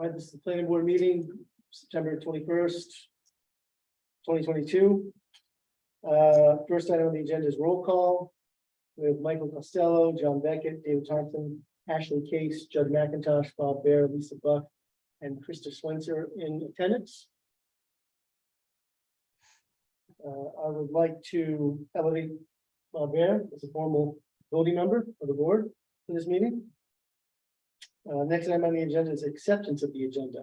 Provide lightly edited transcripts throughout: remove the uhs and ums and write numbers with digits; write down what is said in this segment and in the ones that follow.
All right, this is the planning board meeting, September 21st, 2022. First item on the agenda is roll call with Michael Costello, John Beckett, David Thompson, Ashley Case, Judd McIntosh, Bob Bear, Lisa Buck, and Krista Switzer in attendance. I would like to elevate Bob Bear as a formal voting member of the board for this meeting. Next item on the agenda is acceptance of the agenda.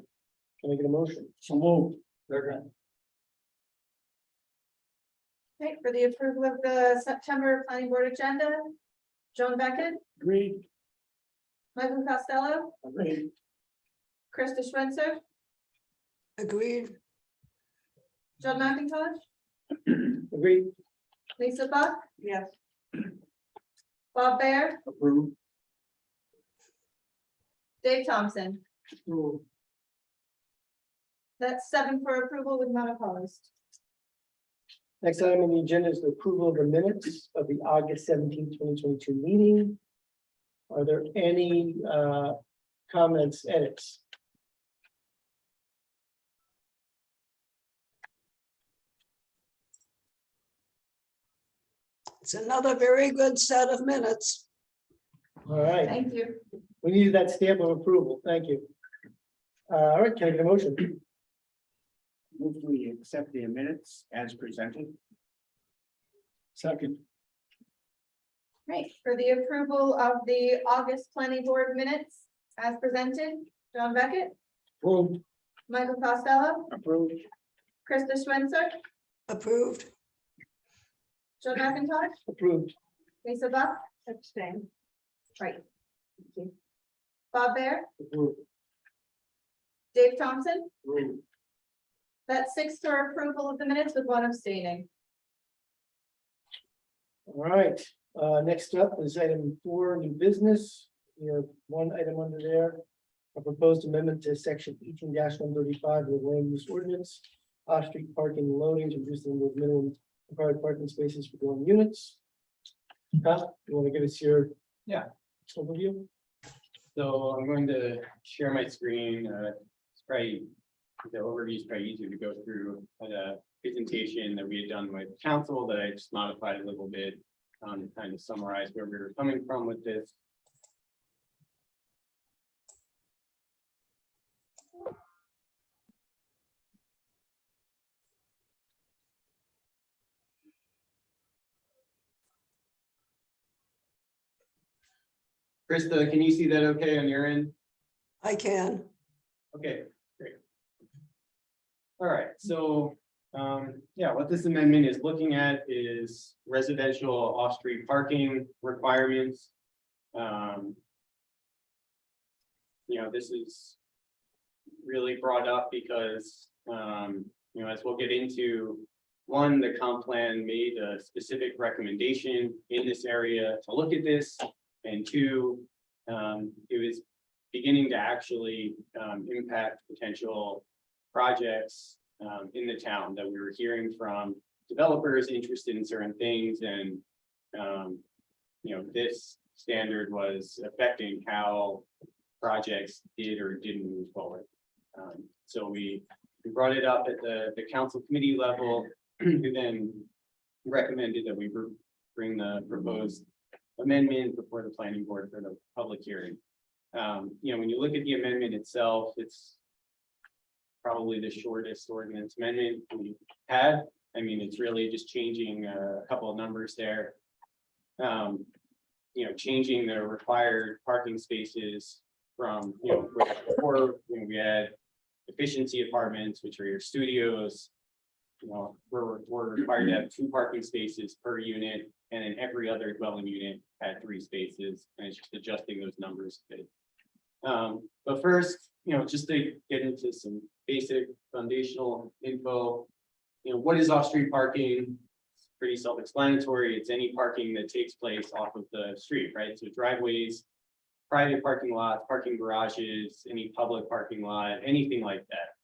Can I get a motion? So moved. Right. Okay, for the approval of the September planning board agenda, Joan Beckett, Agreed. Michael Costello, Agreed. Krista Switzer, Agreed. Judd McIntosh, Agreed. Lisa Buck, Yes. Bob Bear, Approved. Dave Thompson. Approved. That's 7 for approval with none opposed. Next item on the agenda is the approval of the minutes of the August 17th, 2022 meeting. Are there any comments, edits? It's another very good set of minutes. All right, Thank you. we needed that stamp of approval. Thank you. All right, can I get a motion? Move we accept the minutes as presented. Second. Right, for the approval of the August planning board minutes as presented, John Beckett, Approved. Michael Costello, Approved. Krista Switzer, Approved. Judd McIntosh, Approved. Lisa Buck. Abstain. Right. Thank you. Bob Bear, Approved. Dave Thompson. Approved. That's 6 for approval of the minutes with 1 abstaining. All right, next up is item 4, new business. We have one item under there. A proposed amendment to section 18-135 of the land use ordinance. Off-street parking and loading to reduce the number of minimum required parking spaces for dwelling units. Kyle, you want to give us your overview? So I'm going to share my screen. It's probably, the overview is probably easier to go through a presentation that we had done with council that I just modified a little bit to kind of summarize where we were coming from with this. Krista, can you see that okay on your end? I can. Okay, great. All right, so, yeah, what this amendment is looking at is residential off-street parking requirements. This is really brought up because, as we'll get into, one, the comp plan made a specific recommendation in this area to look at this, and two, it was beginning to actually impact potential projects in the town that we were hearing from developers interested in certain things, and this standard was affecting how projects did or didn't move forward. So we brought it up at the council committee level, who then recommended that we bring the proposed amendment before the planning board for the public hearing. When you look at the amendment itself, it's probably the shortest ordinance amendment we had. I mean, it's really just changing a couple of numbers there. Changing the required parking spaces from, before we had efficiency apartments, which are your studios. We're required to have 2 parking spaces per unit, and then every other dwelling unit had 3 spaces, and it's just adjusting those numbers a bit. But first, just to get into some basic foundational info, what is off-street parking? It's pretty self-explanatory. It's any parking that takes place off of the street, right? So driveways, private parking lots, parking garages, any public parking lot, anything like that.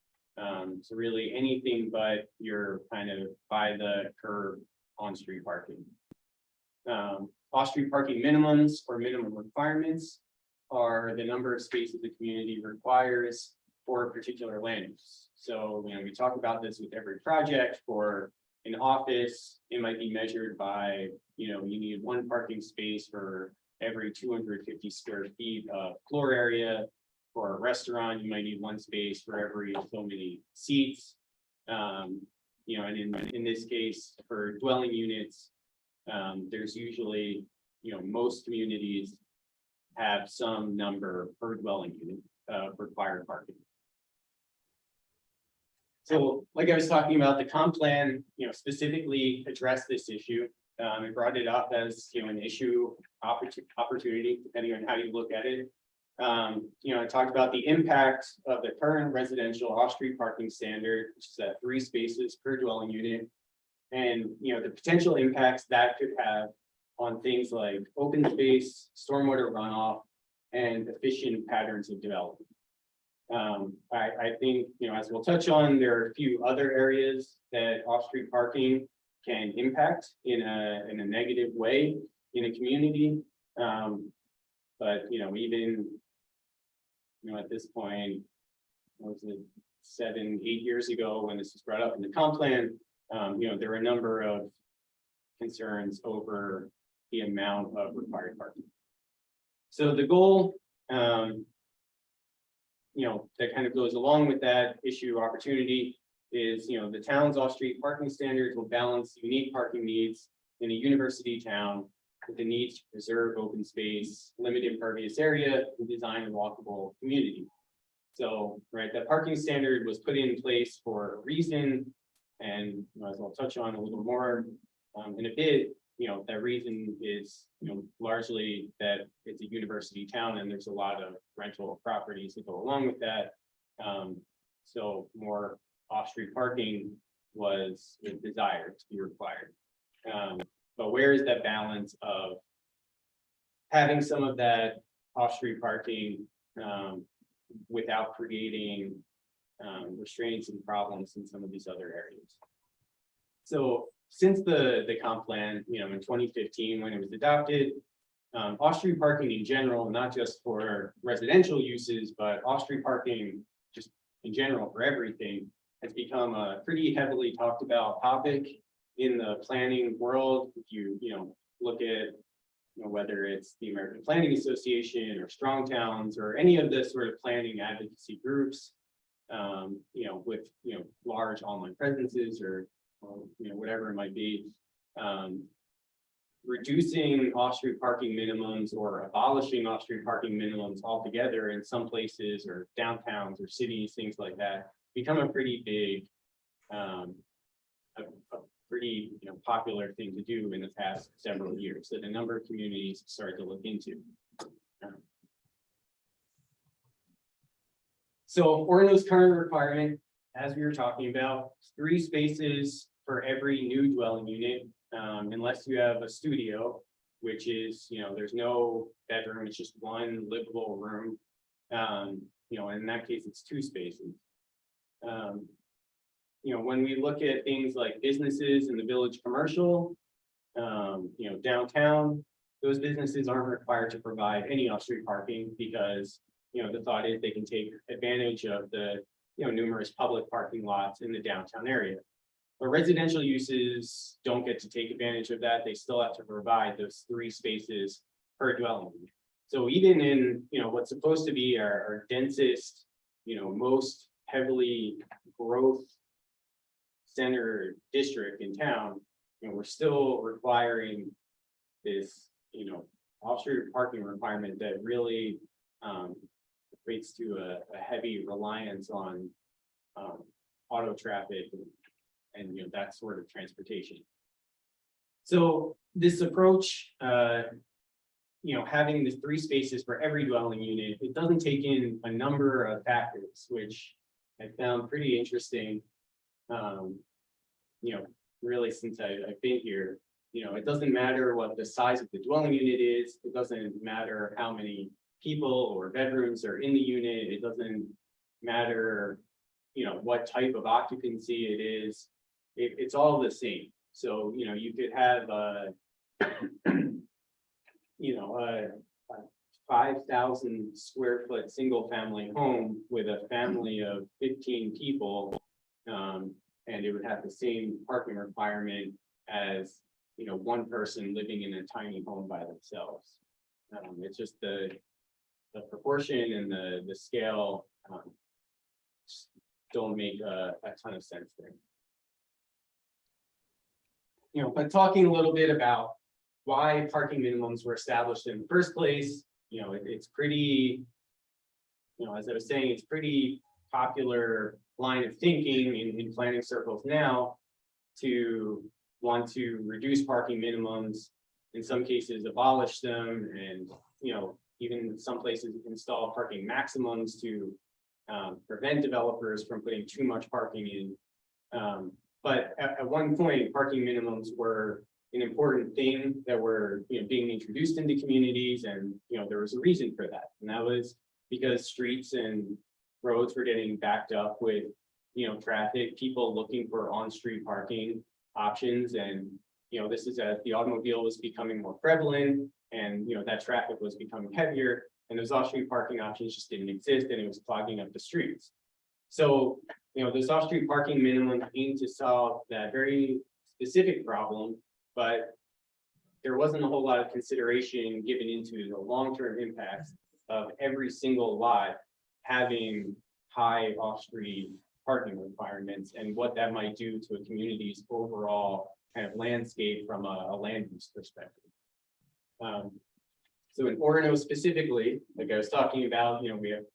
So really anything but your kind of by the curb on-street parking. Off-street parking minimums or minimum requirements are the number of spaces the community requires for a particular land use. So, we talk about this with every project. For an office, it might be measured by, you need one parking space for every 250 square feet of floor area. For a restaurant, you might need one space for every so many seats. And in this case, for dwelling units, there's usually, most communities have some number per dwelling unit for required parking. So, like I was talking about, the comp plan, specifically addressed this issue. It brought it up as, an issue, opportunity, depending on how you look at it. I talked about the impact of the current residential off-street parking standard, which is at 3 spaces per dwelling unit. And, the potential impacts that could have on things like open space, stormwater runoff, and efficient patterns of development. I think, as we'll touch on, there are a few other areas that off-street parking can impact in a negative way in a community. But, even, at this point, what was it, 7, 8 years ago when this was brought up in the comp plan, there were a number of concerns over the amount of required parking. So the goal, that kind of goes along with that issue opportunity is, the town's off-street parking standards will balance unique parking needs in a university town with the needs to preserve open space, limit impervious area, and design a walkable community. So, that parking standard was put in place for a reason, and as I'll touch on a little more in a bit, that reason is, largely that it's a university town and there's a lot of rental properties that go along with that. So more off-street parking was desired to be required. But where is that balance of having some of that off-street parking without creating restraints and problems in some of these other areas? So since the comp plan, in 2015, when it was adopted, off-street parking in general, not just for residential uses, but off-street parking just in general for everything, has become a pretty heavily talked about topic in the planning world. If you look at whether it's the American Planning Association or Strong Towns or any of the sort of planning advocacy groups, with large online presences or whatever it might be, reducing off-street parking minimums or abolishing off-street parking minimums altogether in some places or downtowns or cities, things like that, become a pretty big, a pretty popular thing to do in the past several years that a number of communities started to look into. So Orono's current requirement, as we were talking about, 3 spaces for every new dwelling unit, unless you have a studio, which is, there's no bedroom, it's just one livable room. In that case, it's 2 spaces. When we look at things like businesses in the village commercial, downtown, those businesses aren't required to provide any off-street parking because, the thought is they can take advantage of the, numerous public parking lots in the downtown area. But residential uses don't get to take advantage of that. They still have to provide those 3 spaces per dwelling unit. So even in, what's supposed to be our densest, most heavily growth center district in town, we're still requiring this, off-street parking requirement that really equates to a heavy reliance on auto traffic and that sort of transportation. So this approach, having the 3 spaces for every dwelling unit, it doesn't take in a number of factors, which I found pretty interesting. Really since I've been here, it doesn't matter what the size of the dwelling unit is. It doesn't matter how many people or bedrooms are in the unit. It doesn't matter, what type of occupancy it is. It's all the same. So, you could have a 5,000 square foot single family home with a family of 15 people. And it would have the same parking requirement as, you know, one person living in a tiny home by themselves. It's just the proportion and the scale, just don't make a ton of sense there. You know, but talking a little bit about why parking minimums were established in the first place, you know, it's pretty, you know, as I was saying, it's pretty popular line of thinking in planning circles now to want to reduce parking minimums, in some cases abolish them, and, you know, even in some places install parking maximums to prevent developers from putting too much parking in. But at one point, parking minimums were an important thing that were, you know, being introduced into communities, and, you know, there was a reason for that, and that was because streets and roads were getting backed up with, you know, traffic, people looking for on-street parking options, and, you know, this is as the automobile was becoming more prevalent, and, you know, that traffic was becoming heavier, and those off-street parking options just didn't exist, and it was clogging up the streets. So, you know, those off-street parking minimums aim to solve that very specific problem, but there wasn't a whole lot of consideration given into the long-term impacts of every single lot having high off-street parking requirements and what that might do to a community's overall kind of landscape from a land use perspective. So in Orono specifically, like I was talking about, you know, we have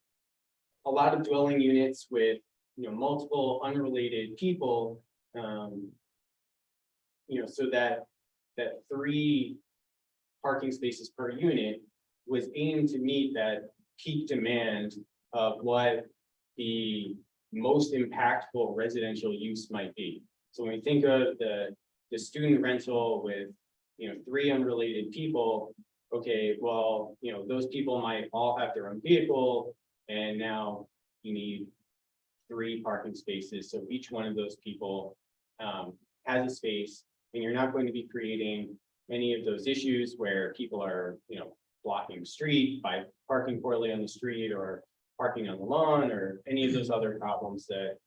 a lot of dwelling units with, you know, multiple unrelated people, you know, so that 3 parking spaces per unit was aimed to meet that peak demand of what the most impactful residential use might be. So when we think of the student rental with, you know, 3 unrelated people, okay, well, you know, those people might all have their own vehicle, and now you need 3 parking spaces. So each one of those people has a space, and you're not going to be creating any of those issues where people are, you know, blocking the street by parking poorly on the street or parking on the lawn or any of those other problems that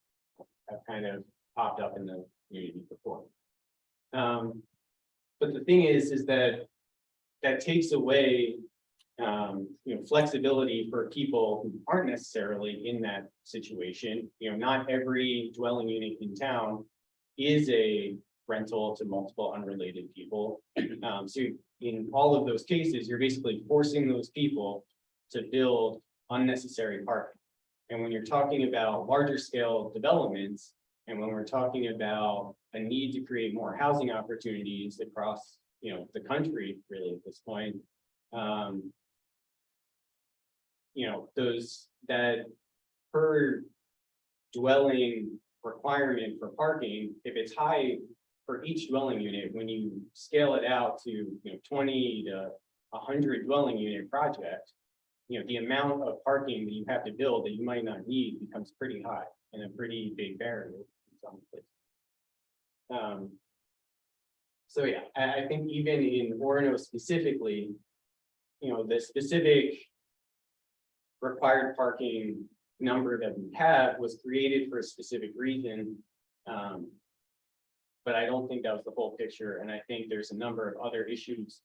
have kind of popped up in the community before. But the thing is that takes away, you know, flexibility for people who aren't necessarily in that situation. You know, not every dwelling unit in town is a rental to multiple unrelated people. So in all of those cases, you're basically forcing those people to build unnecessary parking. And when you're talking about larger scale developments, and when we're talking about a need to create more housing opportunities across, you know, the country, really at this point, you know, that per dwelling requirement for parking, if it's high for each dwelling unit, when you scale it out to, you know, 20 to 100 dwelling unit project, you know, the amount of parking that you have to build that you might not need becomes pretty high and a pretty big barrier in some places. So yeah, I think even in Orono specifically, you know, the specific required parking number that we have was created for a specific reason. But I don't think that was the whole picture. And I think there's a number of other issues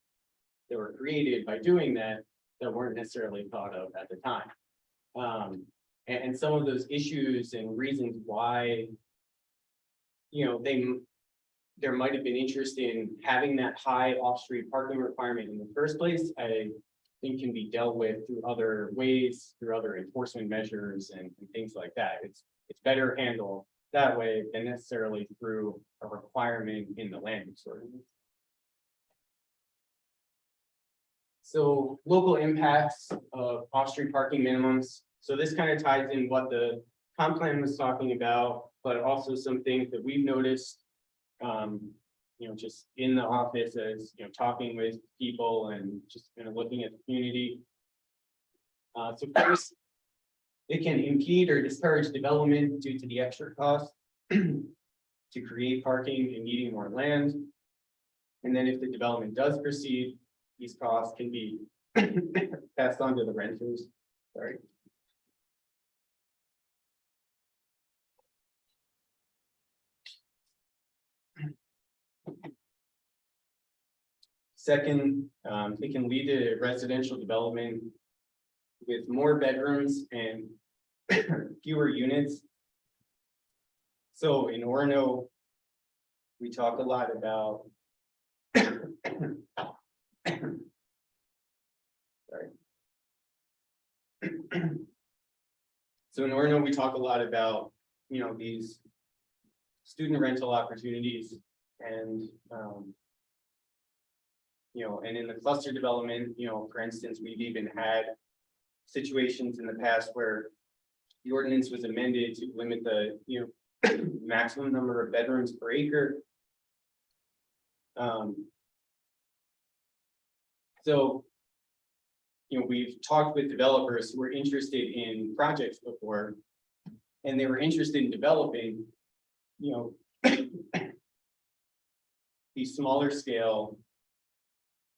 that were created by doing that weren't necessarily thought of at the time. And some of those issues and reasons why, you know, there might have been interest in having that high off-street parking requirement in the first place, I think can be dealt with through other ways, through other enforcement measures and things like that. It's better handled that way than necessarily through a requirement in the land use ordinance. So local impacts of off-street parking minimums. So this kind of ties in what the comp plan was talking about, but also some things that we've noticed, you know, just in the office as, you know, talking with people and just kind of looking at the community. So first, it can impede or discourage development due to the extra cost to create parking and needing more land. And then if the development does proceed, these costs can be passed on to the renters. Sorry. Second, it can lead to residential development with more bedrooms and fewer units. So in Orono, we talk a lot about sorry. So in Orono, we talk a lot about, these student rental opportunities and, and in the cluster development, for instance, we've even had situations in the past where the ordinance was amended to limit the, maximum number of bedrooms per acre. So, we've talked with developers who were interested in projects before, and they were interested in developing, these smaller scale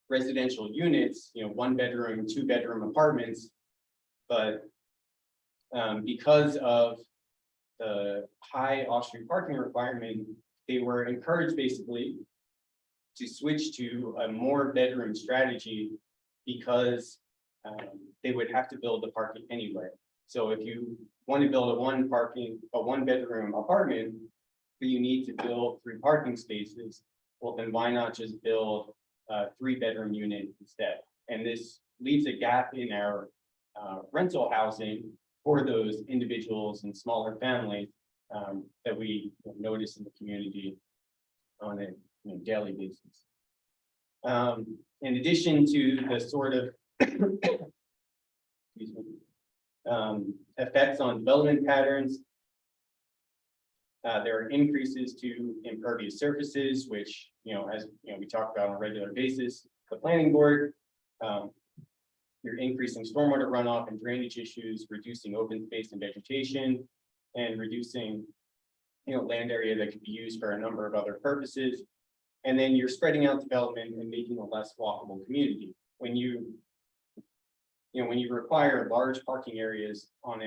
residential units, 1 bedroom, 2 bedroom apartments. But because of the high off-street parking requirement, they were encouraged basically to switch to a more bedroom strategy because they would have to build the parking anyway. So if you want to build a 1 bedroom apartment, but you need to build 3 parking spaces, well, then why not just build a 3 bedroom unit instead? And this leaves a gap in our rental housing for those individuals and smaller families that we notice in the community on a daily basis. In addition to the sort of excuse me, effects on development patterns, there are increases to impervious surfaces, which, as we talk about on a regular basis, the planning board, you're increasing stormwater runoff and drainage issues, reducing open space and vegetation, and reducing, land area that could be used for a number of other purposes. And then you're spreading out development and making a less walkable community. When you require large parking areas on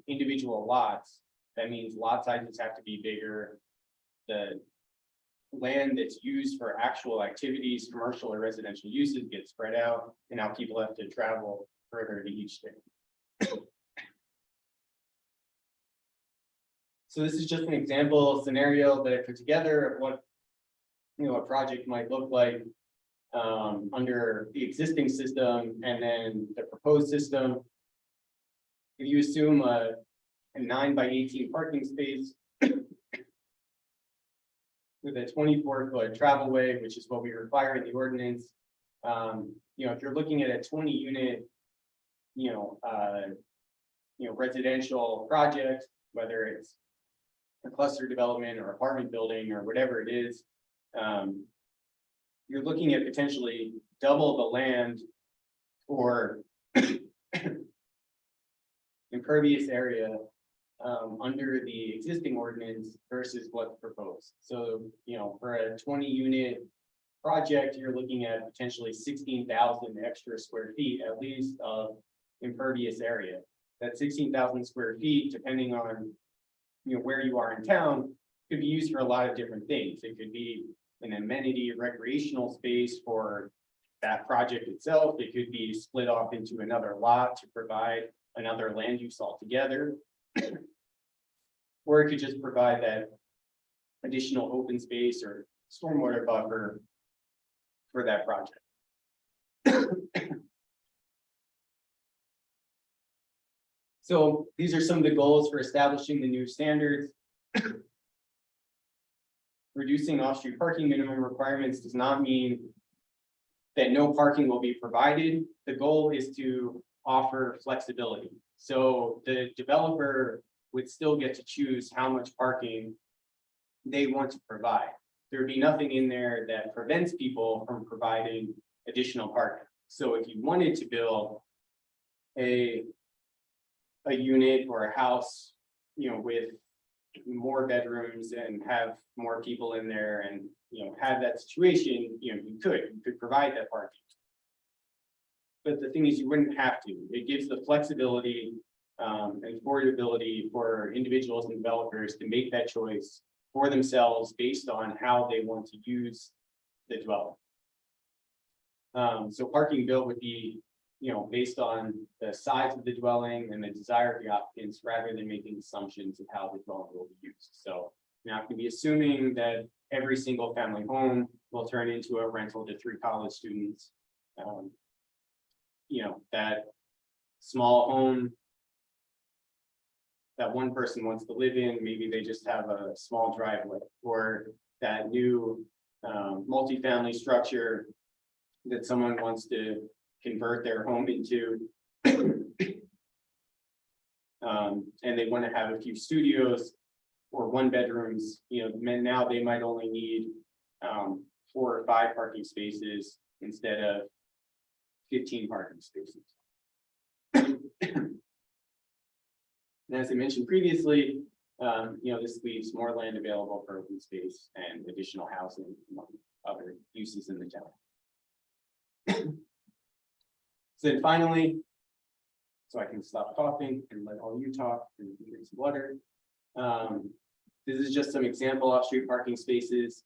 individual lots, that means lot sizes have to be bigger. The land that's used for actual activities, commercial or residential uses, gets spread out, and now people have to travel further to each thing. So this is just an example scenario that I put together of what a project might look like under the existing system and then the proposed system. If you assume a 9 by 18 parking space with a 24-foot travelway, which is what we require in the ordinance. If you're looking at a 20 unit, residential project, whether it's a cluster development or apartment building or whatever it is, you're looking at potentially double the land or impervious area under the existing ordinance versus what's proposed. So, for a 20 unit project, you're looking at potentially 16,000 extra square feet, at least, of impervious area. That 16,000 square feet, depending on, where you are in town, could be used for a lot of different things. It could be an amenity recreational space for that project itself. It could be split off into another lot to provide another land use altogether. Or it could just provide that additional open space or stormwater buffer for that project. So these are some of the goals for establishing the new standards. Reducing off-street parking minimum requirements does not mean that no parking will be provided. The goal is to offer flexibility. So the developer would still get to choose how much parking they want to provide. There would be nothing in there that prevents people from providing additional parking. So if you wanted to build a unit or a house, with more bedrooms and have more people in there and, have that situation, you could provide that parking. but the thing is, you wouldn't have to. It gives the flexibility and affordability for individuals and developers to make that choice for themselves based on how they want to use the dwelling. So parking bill would be, based on the size of the dwelling and the desire of the occupants, rather than making assumptions of how the dwelling will be used. So you're not going to be assuming that every single family home will turn into a rental to 3 college students. That small home that one person wants to live in, maybe they just have a small driveway, or that new multifamily structure that someone wants to convert their home into. And they want to have a few studios or 1-bedrooms, now they might only need 4 or 5 parking spaces instead of 15 parking spaces. And as I mentioned previously, this leaves more land available for open space and additional housing among other uses in the town. So then finally, so I can stop talking and let all you talk and drink some water. This is just some example off-street parking spaces,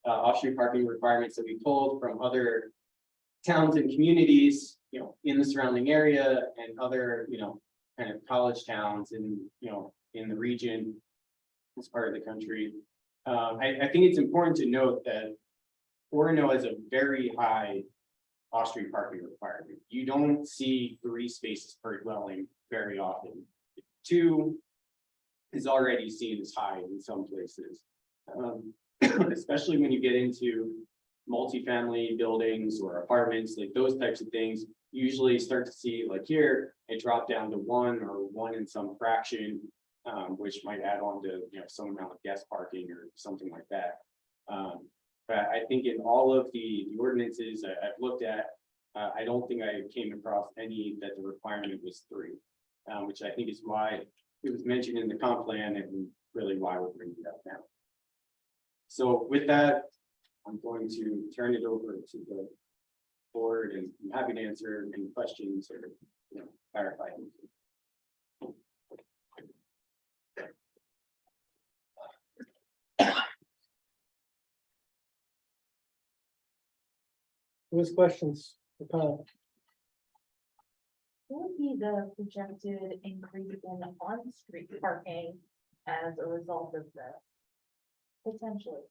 off-street parking requirements that we pulled from other towns and communities, in the surrounding area and other, kind of college towns in, in the region, this part of the country. I think it's important to note that Orono has a very high off-street parking requirement. You don't see 3 spaces per dwelling very often. 2 is already seen as high in some places, especially when you get into multifamily buildings or apartments, like those types of things. You usually start to see, like here, it dropped down to 1 or 1 and some fraction, which might add on to some amount of guest parking or something like that. But I think in all of the ordinances I've looked at, I don't think I came across any that the requirement was 3, which I think is why it was mentioned in the comp plan and really why we're bringing it up now. So with that, I'm going to turn it over to the board, and I'm happy to answer any questions or clarify anything. Who's questions? What would be the projected increase in on-street parking as a result of this? Potentially.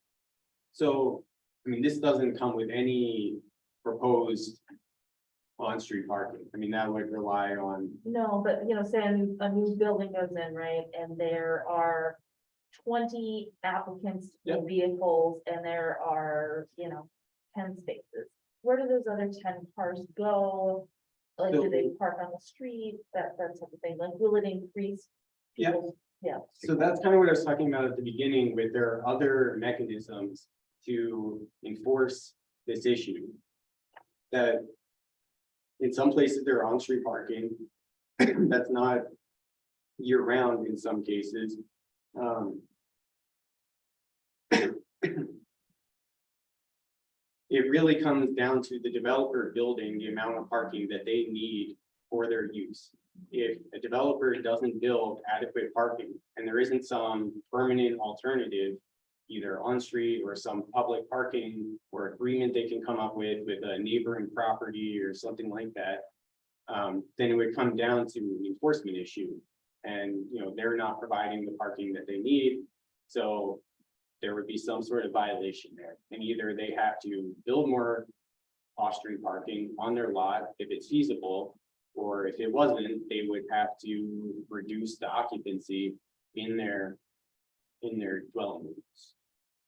So, this doesn't come with any proposed on-street parking. That would rely on, No, but say a new building goes in, right, and there are 20 applicants Yep. with vehicles, and there are, 10 spaces. Where do those other 10 cars go? Like, do they park on the street? That type of thing. Like, will it increase? Yep. people's- Yeah. so that's kind of what I was talking about at the beginning, with there are other mechanisms to enforce this issue. That in some places there are on-street parking, that's not year-round in some cases. It really comes down to the developer building the amount of parking that they need for their use. If a developer doesn't build adequate parking and there isn't some permanent alternative, either on street or some public parking or agreement they can come up with a neighboring property or something like that, then it would come down to an enforcement issue. And they're not providing the parking that they need. So there would be some sort of violation there. And either they have to build more off-street parking on their lot if it's feasible, or if it wasn't, they would have to reduce the occupancy in their dwelling units.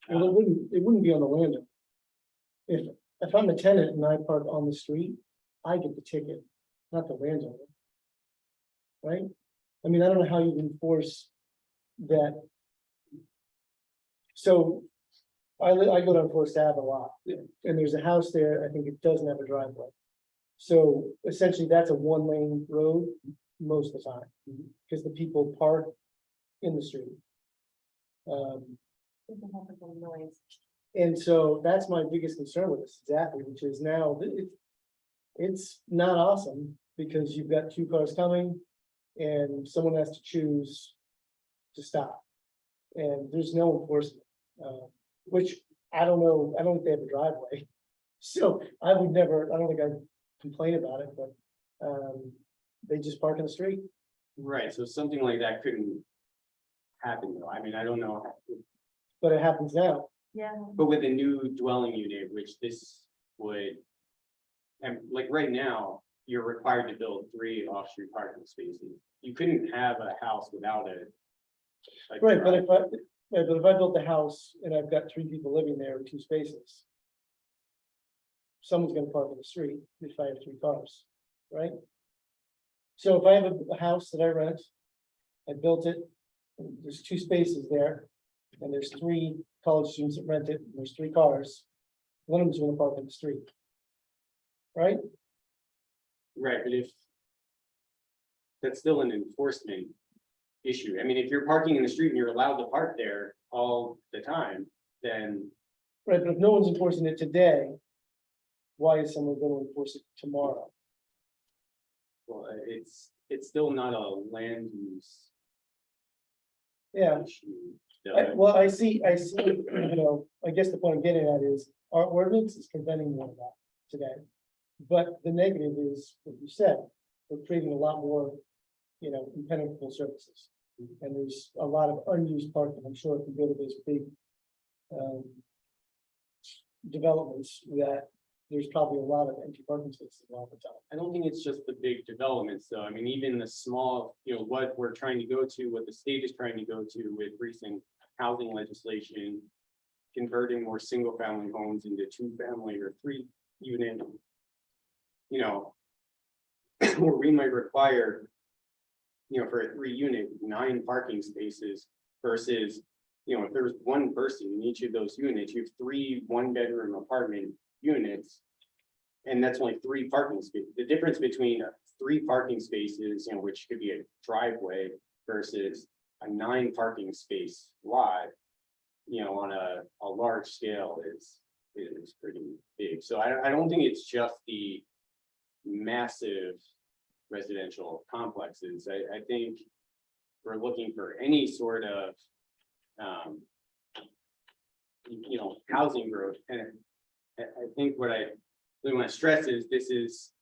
Well, it wouldn't be on the landing. If I'm a tenant and I park on the street, I get the ticket, not the landowner. Right? I don't know how you enforce that. So I go down Forest Ave a lot, and there's a house there, I think it doesn't have a driveway. So essentially, that's a 1-lane road most of the time, because the people park in the street. Noise. And so that's my biggest concern with this, exactly, which is now, it's not awesome because you've got two cars coming and someone has to choose to stop. And there's no enforcement, which I don't know, I don't think they have a driveway. So I would never, I don't think I'd complain about it, but, they just park in the street. Right, so something like that couldn't happen though. I mean, I don't know. But it happens now. Yeah, But with a new dwelling unit, which this would. And like right now, you're required to build 3 off-street parking spaces. You couldn't have a house without it. Right, but if I built a house and I've got 3 people living there in 2 spaces. Someone's gonna park in the street if I have 3 cars, right? So if I have a house that I rent, I built it, and there's 2 spaces there. And there's 3 college students that rent it, and there's 3 cars. One of them's gonna park in the street. Right? Right, but if. That's still an enforcement issue. I mean, if you're parking in the street and you're allowed to park there all the time, then. Right, but if no one's enforcing it today. Why is someone gonna enforce it tomorrow? Well, it's still not a land use Yeah, issue. well, I see, you know, I guess the point I'm getting at is, our ordinance is preventing more of that today. But the negative is, what you said, we're creating a lot more, you know, impenetrable surfaces. And there's a lot of unused parking, I'm sure if you go to those big developments, that there's probably a lot of empty parking spaces all the time. I don't think it's just the big developments, though. I mean, even the small, you know, what we're trying to go to, what the state is trying to go to with recent housing legislation. Converting more single-family homes into 2-family or 3-unit. You know. Where we might require. You know, for a 3-unit, 9 parking spaces versus, you know, if there was 1 person in each of those units, you have 3 1-bedroom apartment units. And that's only 3 parking spaces. The difference between 3 parking spaces, you know, which could be a driveway versus a 9 parking space lot. You know, on a large scale is pretty big. So I don't think it's just the massive residential complexes. I think we're looking for any sort of you know, housing growth. And I think what I really want to stress is this is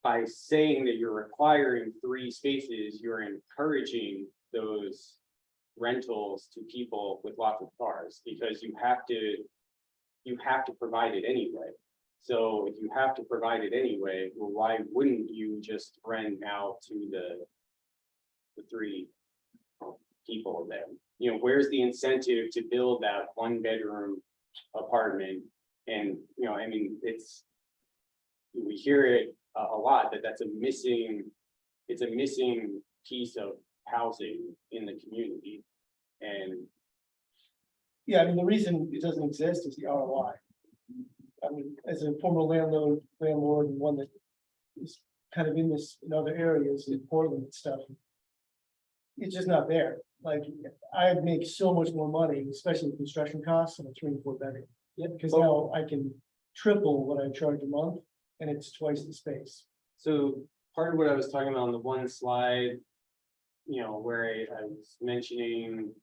by saying that you're requiring 3 spaces, you're encouraging those rentals to people with lots of cars, because you have to provide it anyway. So if you have to provide it anyway, well, why wouldn't you just rent out to the 3 people then? You know, where's the incentive to build that 1-bedroom apartment? And, you know, I mean, we hear it a lot, that's a missing piece of housing in the community. And Yeah, I mean, the reason it doesn't exist is the ROI. I mean, as a former landlord and one that is kind of in this, in other areas in Portland and stuff. It's just not there. Like, I make so much more money, especially with construction costs on a 3 and 4 bedroom. Yeah, because now I can triple what I charge a month and it's twice the space. so part of what I was talking about on the one slide, you know, where I was mentioning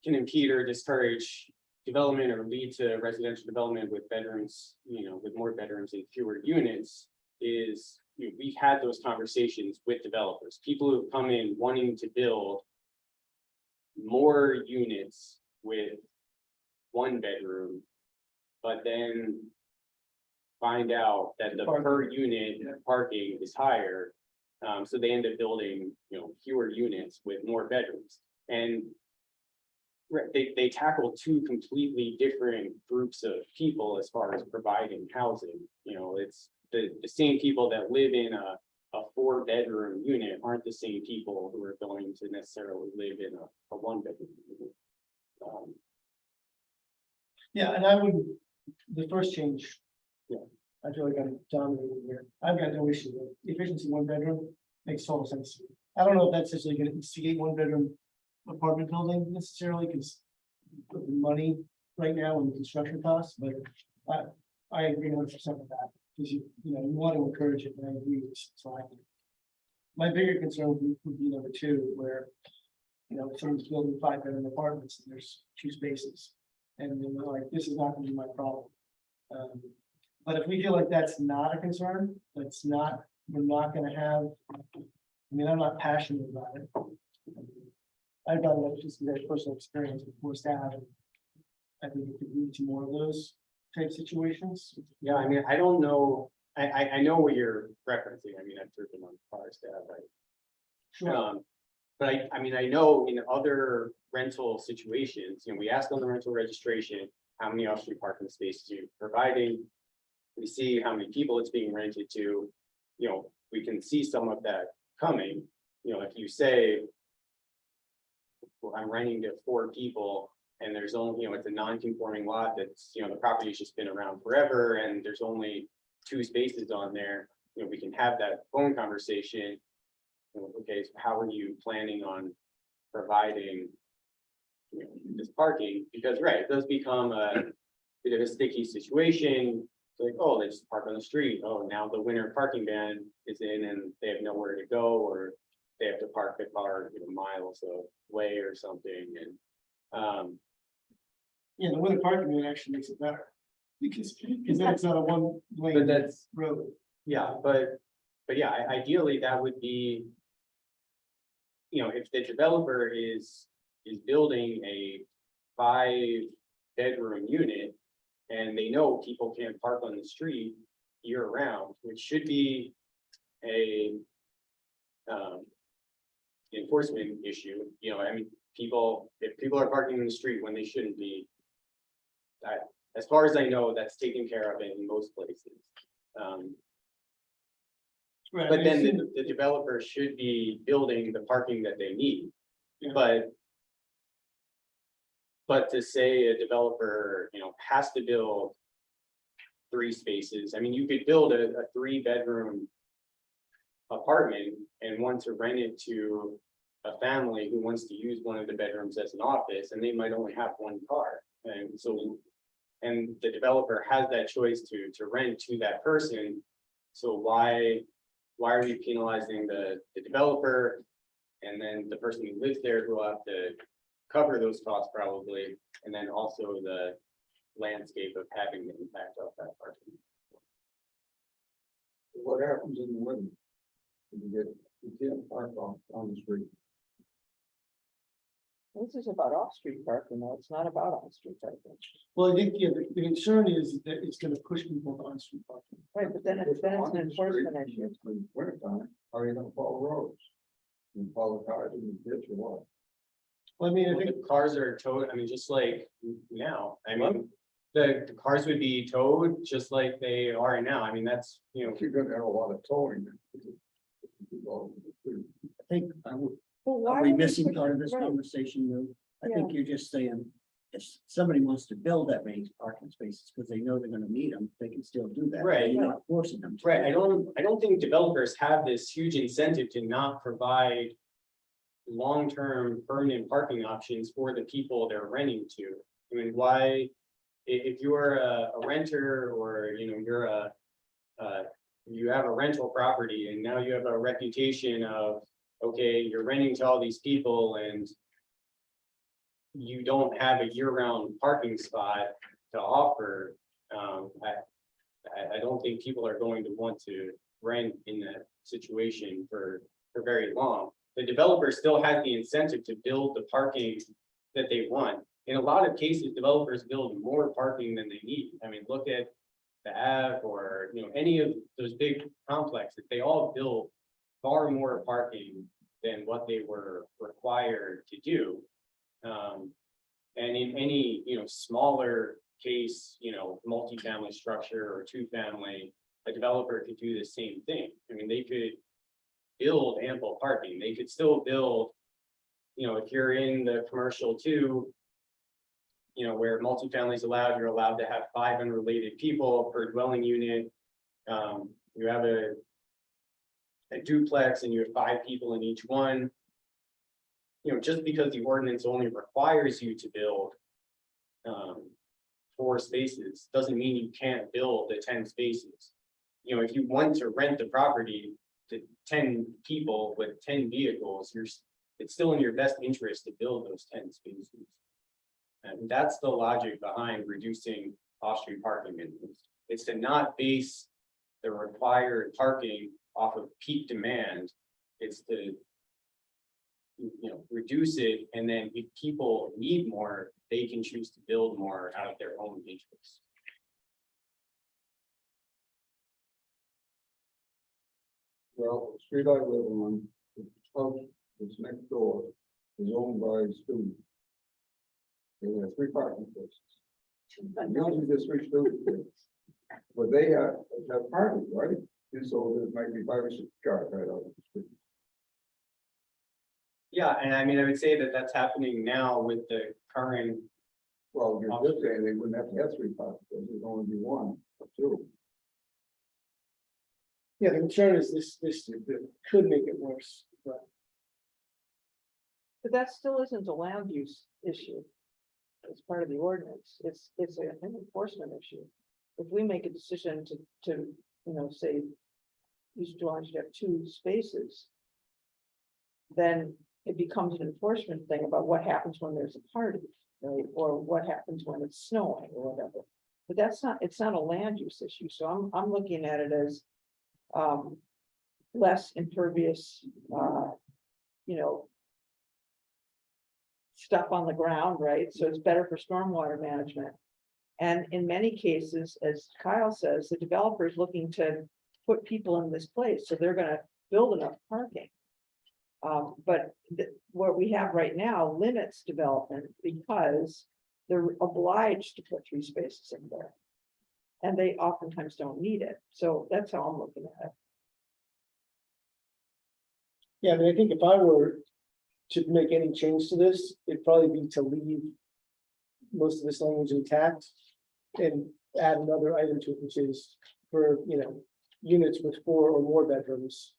can impede or discourage development or lead to residential development with bedrooms, you know, with more bedrooms and fewer units, is, you know, we've had those conversations with developers, people who come in wanting to build more units with 1 bedroom, but then find out that the per unit parking is higher. So they end up building, you know, fewer units with more bedrooms. And they tackle 2 completely different groups of people as far as providing housing. You know, it's the same people that live in a 4-bedroom unit aren't the same people who are going to necessarily live in a 1-bedroom unit. Yeah, and I would, the first change, yeah, I feel like I'm dominating here. I've got no issue with efficiency 1 bedroom, makes total sense. I don't know if that's necessarily gonna instigate 1-bedroom apartment building necessarily, because of the money right now and the construction costs, but I agree 100% with that, because you want to encourage it, and I agree with so I. My bigger concern would be number two, where, if someone's building 5-bedroom apartments, and there's 2 spaces. And then they're like, this is not gonna be my problem. But if we feel like that's not a concern, we're not gonna have, I'm not passionate about it. I've got just a very personal experience with more staff. And I think it could lead to more of those type situations. Yeah, I mean, I don't know, I know what you're referencing, I mean, I've driven on cars that, Sure. but I know in other rental situations, we ask on the rental registration, how many off-street parking spaces you're providing. We see how many people it's being rented to, we can see some of that coming, if you say, well, I'm renting to 4 people, and there's only, it's a non-conforming lot that's, the property's just been around forever, and there's only 2 spaces on there, we can have that phone conversation. Okay, so how are you planning on providing, this parking? Because, right, it does become a bit of a sticky situation. It's like, oh, they just park on the street. Oh, now the winter parking ban is in and they have nowhere to go, or they have to park the car, miles away or something. And The winter parking lot actually makes it better. Because then it's not a one lane. but that's, road. yeah, but yeah, ideally that would be, if the developer is building a 5-bedroom unit and they know people can't park on the street year round, which should be a enforcement issue, if people are parking in the street when they shouldn't be, as far as I know, that's taken care of in most places. Right, But then it's in the developer should be building the parking that they need. Yeah. But to say a developer, has to build 3 spaces, you could build a 3-bedroom apartment and want to rent it to a family who wants to use one of the bedrooms as an office, and they might only have 1 car. And so, and the developer has that choice to rent to that person. So why are we penalizing the developer? And then the person who lives there who will have to cover those costs probably, and then also the landscape of having the impact of that parking. What happens in the winter? You can't park on the street. This is about off-street parking, though. It's not about on-street parking. Well, I think, the concern is that it's gonna push people to on-street parking. Right, but then it's an enforcement issue. In wintertime, how are you gonna follow roads? You follow cars in the ditch or what? Well, I mean, I Well, think, the cars are towed, just like now, the cars would be towed just like they are now. That's, If you're gonna have a lot of towing. I think, Well, why are we are missing part of this right. conversation, though? I think you're just saying, if somebody wants to build that many parking spaces because they know they're gonna need them, they can still do that. Right. You're not forcing them to. right, I don't think developers have this huge incentive to not provide long-term permanent parking options for the people they're renting to. Why, if you're a renter, or, you're you have a rental property and now you have a reputation of, okay, you're renting to all these people and you don't have a year-round parking spot to offer, I don't think people are going to want to rent in that situation for very long. The developer still has the incentive to build the parking that they want. In a lot of cases, developers build more parking than they need. Look at the Ave, or, any of those big complexes, they all build far more parking than what they were required to do. And in any, smaller case, multifamily structure or 2-family, a developer could do the same thing. They could build ample parking. They could still build, if you're in the commercial too, where multifamily is allowed, you're allowed to have 5 unrelated people per dwelling unit. You have a duplex and you have 5 people in each one. Just because the ordinance only requires you to build 4 spaces, doesn't mean you can't build the 10 spaces. You know, if you want to rent the property to 10 people with 10 vehicles, it's still in your best interest to build those 10 spaces. And that's the logic behind reducing off-street parking minimums. It's to not base the required parking off of peak demand. It's to, reduce it, and then if people need more, they can choose to build more out of their own interest. Well, the street I live on, the house that's next door is owned by a student. They have 3 parking places. Usually there's 3 students. But they have parking, right? And so there might be 5 or 6 cars right out of the street. Yeah, and I mean, I would say that that's happening now with the current. Well, you're just saying they wouldn't have to have 3 parking places, there'd only be 1 or 2. Yeah, the concern is this could make it worse, but But that still isn't a land use issue. It's part of the ordinance. It's an enforcement issue. If we make a decision to, say, each dwelling should have 2 spaces, then it becomes an enforcement thing about what happens when there's a party, right? Or what happens when it's snowing or whatever. But it's not a land use issue. So I'm looking at it as less impervious, stuff on the ground, right? So it's better for stormwater management. And in many cases, as Kyle says, the developer is looking to put people in this place, so they're gonna build enough parking. But what we have right now limits development because they're obliged to put 3 spaces in there. And they oftentimes don't need it. So that's how I'm looking at it. yeah, I mean, I think if I were to make any change to this, it'd probably be to leave most of this language intact and add another item to it, which is for, units with 4 or more bedrooms,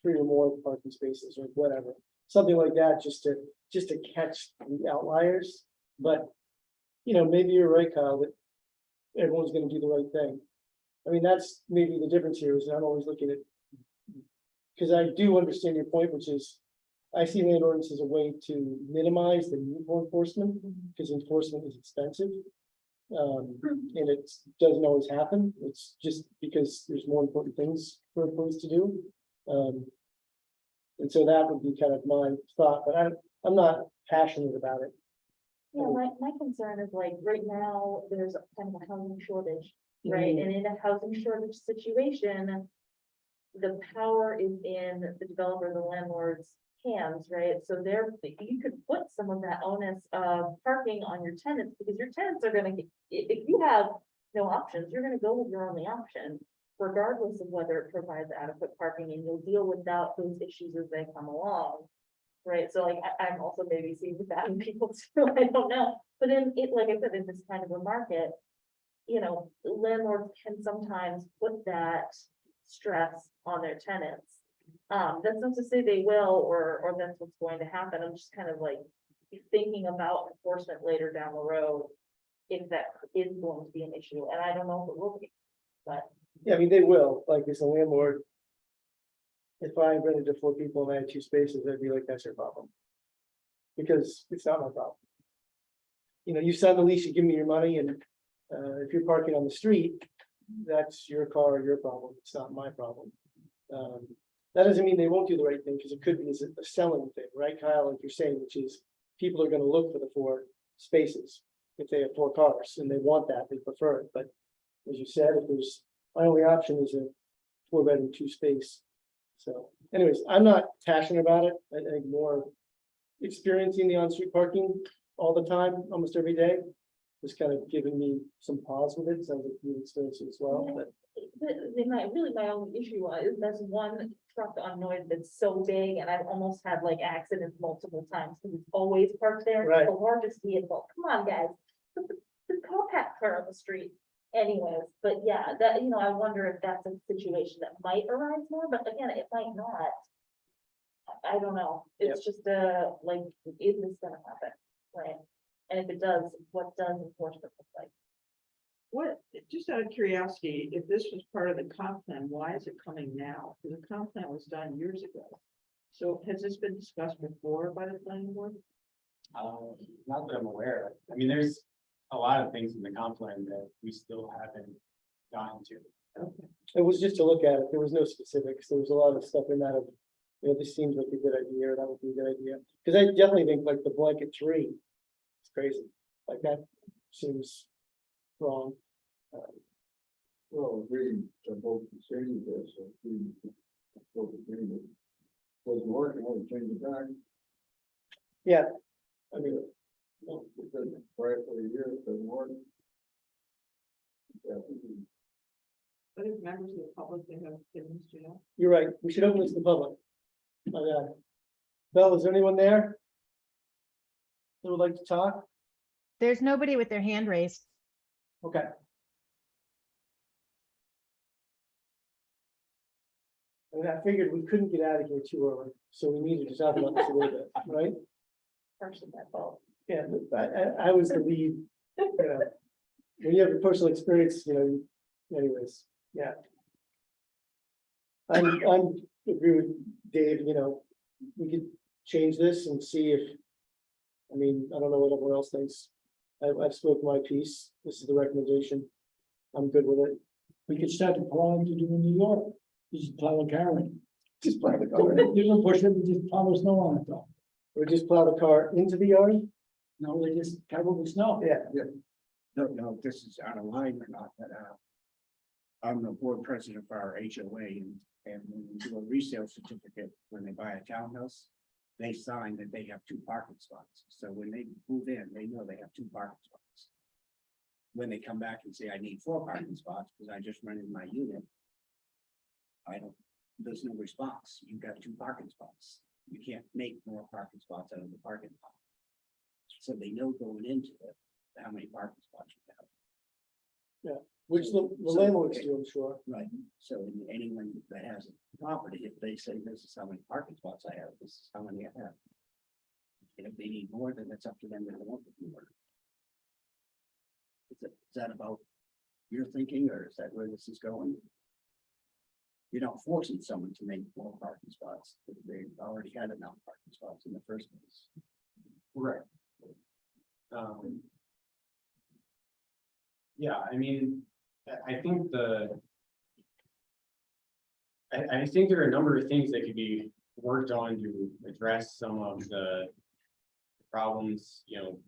3 or more parking spaces or whatever, something like that, just to catch the outliers. But, maybe you're right, Kyle, that everyone's gonna do the right thing. I mean, that's maybe the difference here is I'm always looking at, because I do understand your point, which is I see land ordinance as a way to minimize the need for enforcement, because enforcement is expensive. And it doesn't always happen. It's just because there's more important things for police to do. And so that would be kind of my thought, but I'm not passionate about it. Yeah, my concern is like, right now, there's kind of a housing shortage, right? And in a housing shortage situation, the power is in the developer, the landlord's hands, right? So you could put some of that onus of parking on your tenants, because your tenants are gonna, if you have no options, you're gonna go with your only option, regardless of whether it provides adequate parking, and you'll deal with those issues as they come along. Right, so like, I'm also maybe seeing that in people too, I don't know, but like I said, in this kind of a market, landlords can sometimes put that stress on their tenants. That's not to say they will, or that's what's going to happen. I'm just kind of like thinking about enforcement later down the road, if that is going to be an issue, and I don't know if it will be, but. Yeah, I mean, they will, like, as a landlord. If I rented to 4 people and I had 2 spaces, I'd be like, that's your problem. Because it's not my problem. You sign the lease, you give me your money, and if you're parking on the street, that's your car, your problem. It's not my problem. That doesn't mean they won't do the right thing, because it could be a selling thing, right, Kyle, like you're saying, which is people are gonna look for the 4 spaces. If they have 4 cars and they want that, they prefer it, but as you said, if there's, my only option is a 4-bedroom, 2 space. So anyways, I'm not passionate about it. I think more experiencing the on-street parking all the time, almost every day, was kind of giving me some pause with it. Sounds like you experience it as well, but. My only issue is there's one truck on Noid that's so big, and I've almost had like accidents multiple times because it's always parked there. Right. The largest vehicle. Come on, guys. Put the compact car on the street. Anyways, but yeah, that, I wonder if that's a situation that might arise more, but again, it might not. I don't know. It's just like, is this gonna happen? Right? And if it does, what does enforcement look like? What, just out of curiosity, if this was part of the comp plan, why is it coming now? Because the comp plan was done years ago. So has this been discussed before by the planning board? Not that I'm aware of. I mean, there's a lot of things in the comp plan that we still haven't gotten to. Okay. It was just to look at it. There was no specifics. There was a lot of stuff in that of, this seems like a good idea, or that would be a good idea. Because I definitely think like the blanket tree is crazy. Like that seems wrong. Well, we are both saying this, so we both agree that it wasn't working, we'll change it back. Yeah, I mean, No, because right for a year, it doesn't work. Yeah, I think we- But if members of the public, they have given this to you. you're right. We should open this to the public. My God. Belle, is there anyone there that would like to talk? There's nobody with their hand raised. Okay. And I figured we couldn't get out of here too early, so we needed to talk about this a little bit, right? Person that fault. Yeah, I was the lead, when you have a personal experience, anyways, yeah. I'm agree with Dave, we could change this and see if, I don't know what everyone else thinks. I've spoken my piece. This is the recommendation. I'm good with it. We could start the plowing to do in New York. Just plow a car in. Just plow the car in. You don't push it, you just plow the snow on it though. Or just plow the car into the yard? No, they just cover with snow. Yeah, Don't know if this is out of line or not, but, I'm the board president for our HOA and when we do a resale certificate, when they buy a townhouse, they sign that they have 2 parking spots. So when they move in, they know they have 2 parking spots. When they come back and say, I need 4 parking spots because I just rented my unit. There's no response. You've got 2 parking spots. You can't make more parking spots out of the parking lot. So they know going into it, how many parking spots you have. which the landlords do, I'm sure. Right, so anyone that has a property, if they say this is how many parking spots I have, this is how many I have. And if they need more, then it's up to them to want more. Is that about your thinking, or is that where this is going? You're not forcing someone to make more parking spots, if they already had enough parking spots in the first place. Right. Yeah, I mean, I think I think there are a number of things that could be worked on to address some of the problems.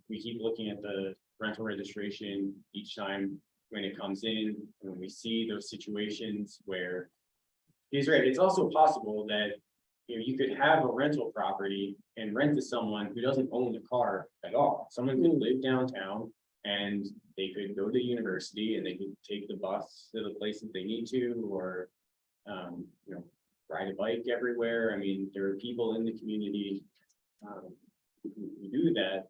We keep looking at the rental registration each time when it comes in, when we see those situations where he's right. It's also possible that you could have a rental property and rent to someone who doesn't own the car at all. Someone could live downtown and they could go to university and they could take the bus to the place that they need to, or ride a bike everywhere. I mean, there are people in the community who do that.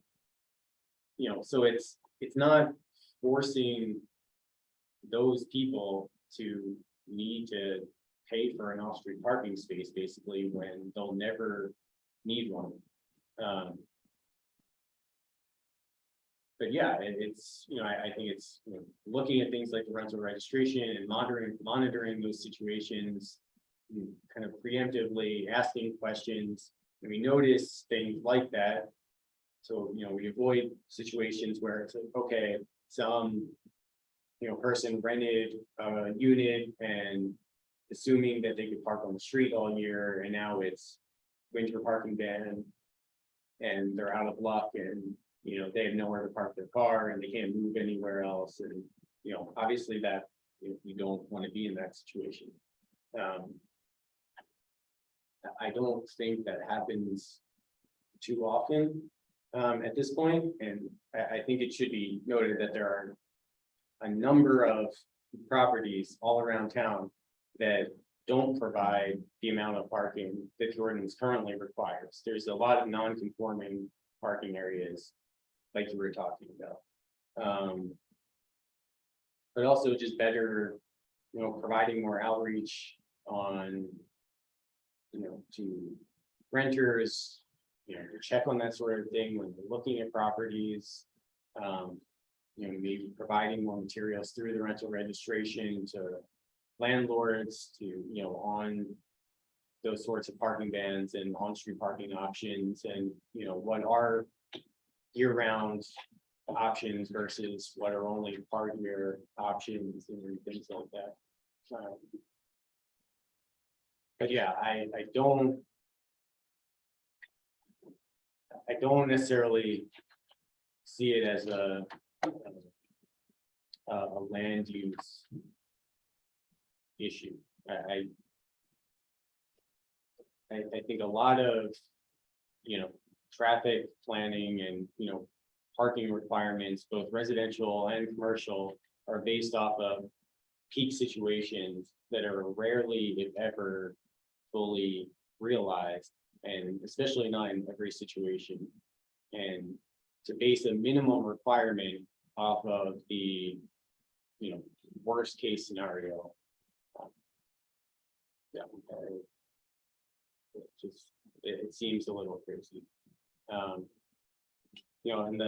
So it's not forcing those people to need to pay for an off-street parking space basically when they'll never need one. But yeah, it's, I think it's, looking at things like the rental registration and monitoring those situations, kind of preemptively asking questions, and we notice things like that. So, we avoid situations where it's like, okay, some, person rented a unit and assuming that they could park on the street all year, and now it's winter parking ban and they're out of luck and, they have nowhere to park their car and they can't move anywhere else. And, obviously that you don't want to be in that situation. I don't think that happens too often at this point, and I think it should be noted that there are a number of properties all around town that don't provide the amount of parking that the ordinance currently requires. There's a lot of non-conforming parking areas like you were talking about. But also just better, providing more outreach on, to renters, to check on that sort of thing when they're looking at properties. maybe providing more materials through the rental registration to landlords to, on those sorts of parking bans and on-street parking options and, what are year-round options versus what are only part-year options and things like that. But yeah, I don't necessarily see it as a land use issue. I think a lot of, traffic planning and, parking requirements, both residential and commercial, are based off of peak situations that are rarely, if ever, fully realized, and especially not in every situation. And to base a minimum requirement off of the, worst case scenario. Yeah, it seems a little crazy. And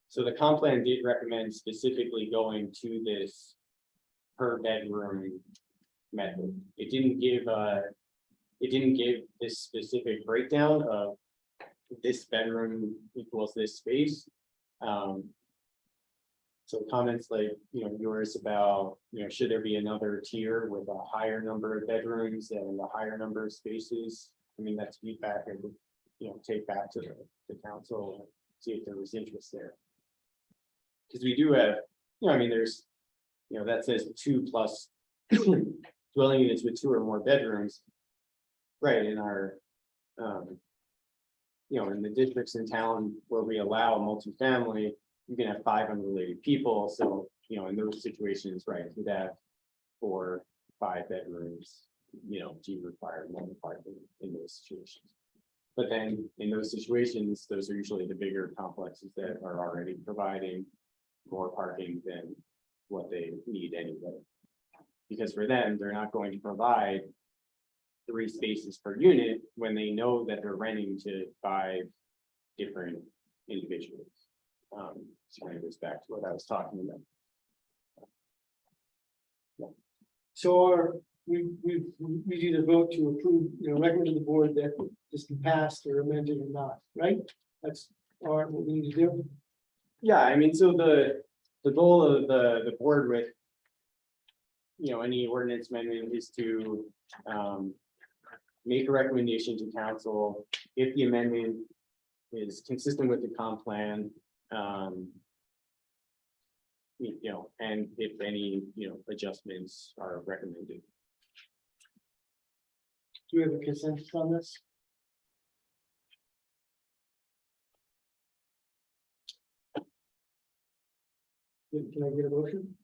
so the comp plan did recommend specifically going to this per bedroom method. It didn't give this specific breakdown of this bedroom equals this space. So comments like, yours about, should there be another tier with a higher number of bedrooms and a higher number of spaces? I mean, that's feedback I would, take back to the council and see if there was interest there. Because we do have, there's, that says 2+ dwelling units with 2 or more bedrooms. Right, in our, in the districts in town where we allow multifamily, you can have 5 unrelated people. So, in those situations, right, you'd have 4, 5 bedrooms, do you require more parking in those situations? But then in those situations, those are usually the bigger complexes that are already providing more parking than what they need anyway. Because for them, they're not going to provide 3 spaces per unit when they know that they're renting to 5 different individuals. So it goes back to what I was talking about. So we either vote to approve, recommend to the board that this be passed or amended or not, right? That's what we need to do. Yeah, so the goal of the board with, any ordinance amendment is to make a recommendation to council if the amendment is consistent with the comp plan. And if any, adjustments are recommended. Do we have a consensus on this? Can I get a motion?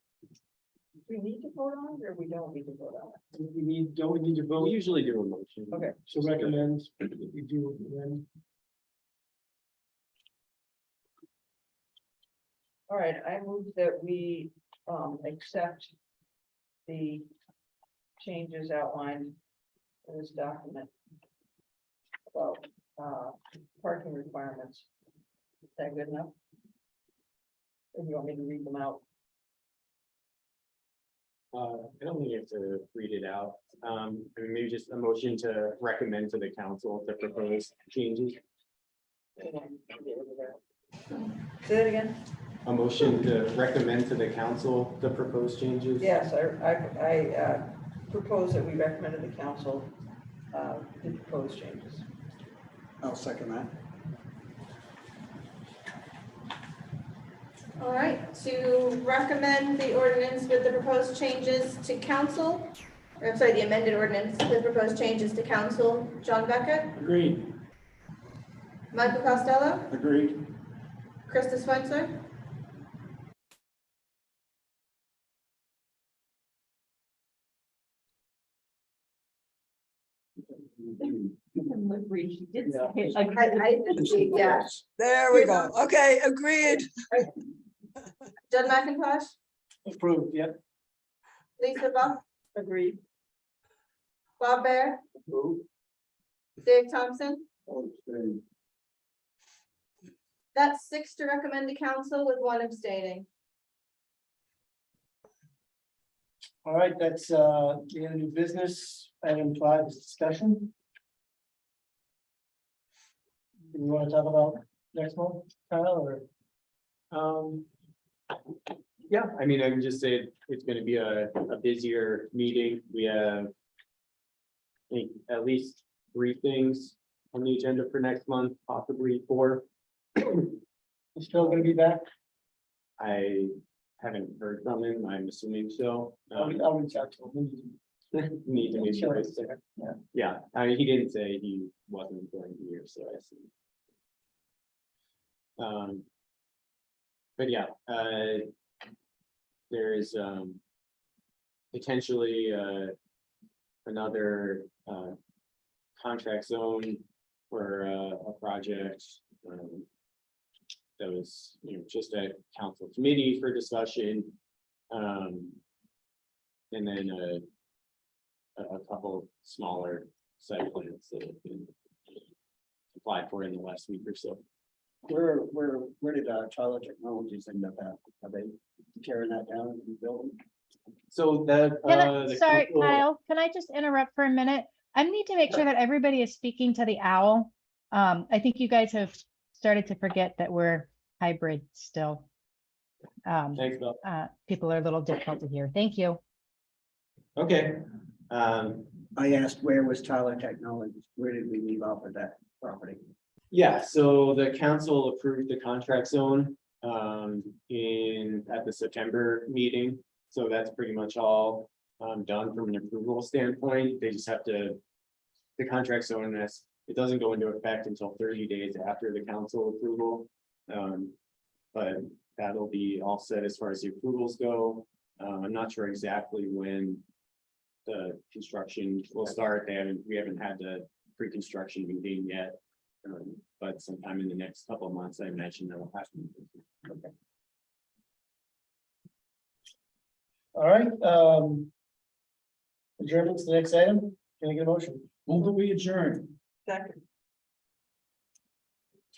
We need to vote on it, or we don't need to vote on it? Don't we need to We vote? usually do a motion. Okay. So recommend, if you do, then. All right, I move that we accept the changes outlined in this document about parking requirements. Is that good enough? Or do you want me to read them out? I don't think you have to read it out. Maybe just a motion to recommend to the council the proposed changes. Say that again? A motion to recommend to the council the proposed changes. Yes, I propose that we recommend to the council the proposed changes. I'll second that. All right, to recommend the ordinance with the proposed changes to council, or I'm sorry, the amended ordinance with proposed changes to council, John Beckett, Agreed. Michael Costello, Agreed. Krista Switzer, She did say it. I did see, yeah, There we go. Okay, agreed. Judd McIntosh, Approved, yep. Lisa Buck, Agreed. Bob Bear, Dave Thompson. Abstain. That's 6 to recommend to council with 1 abstaining. All right, that's the end of new business. Item 5 is discussion. Do you want to talk about next month, Kyle, or? Yeah, I mean, I can just say it's gonna be a busier meeting. We have, I think, at least 3 things on the agenda for next month, possibly 4. You still gonna be back? I haven't heard from him. I'm assuming so. I'll reach out to him. Need to make sure. Sure. it's there. Yeah. Yeah, I mean, he didn't say he wasn't going to be here, so I assume. But yeah, there is potentially another contract zone for a project that was, just a council committee for discussion. And then a couple smaller site plans that have been applied for in the last week or so. Where did Tyler Technologies end up at? Are they tearing that down and rebuilding? So that. Sorry, council- Kyle, can I just interrupt for a minute? I need to make sure that everybody is speaking to the owl. I think you guys have started to forget that we're hybrid still. Thanks, Bill. People are a little difficult to hear. Thank you. Okay. I asked, where was Tyler Technologies? Where did we leave off of that property? Yeah, so the council approved the contract zone at the September meeting. So that's pretty much all done from an approval standpoint. They just have to, the contract zone, it doesn't go into effect until 30 days after the council approval. But that'll be all set as far as the approvals go. I'm not sure exactly when the construction will start. We haven't had the pre-construction meeting yet. But sometime in the next couple of months, I imagine that'll happen. Okay. All right, adjournment to the next item. Can I get a motion? Move that we adjourn. Second.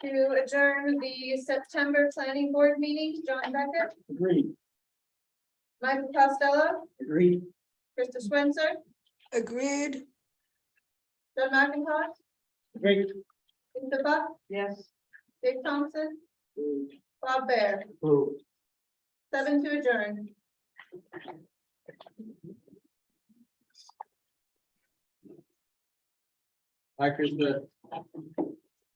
To adjourn the September planning board meeting, John Becker, Agreed. Michael Costello, Agreed. Krista Switzer, Agreed. John McIntosh, Agreed. Lisa Buck, Yes. Dick Thompson, Bob Bear, 7 to adjourn. Hi, Krista.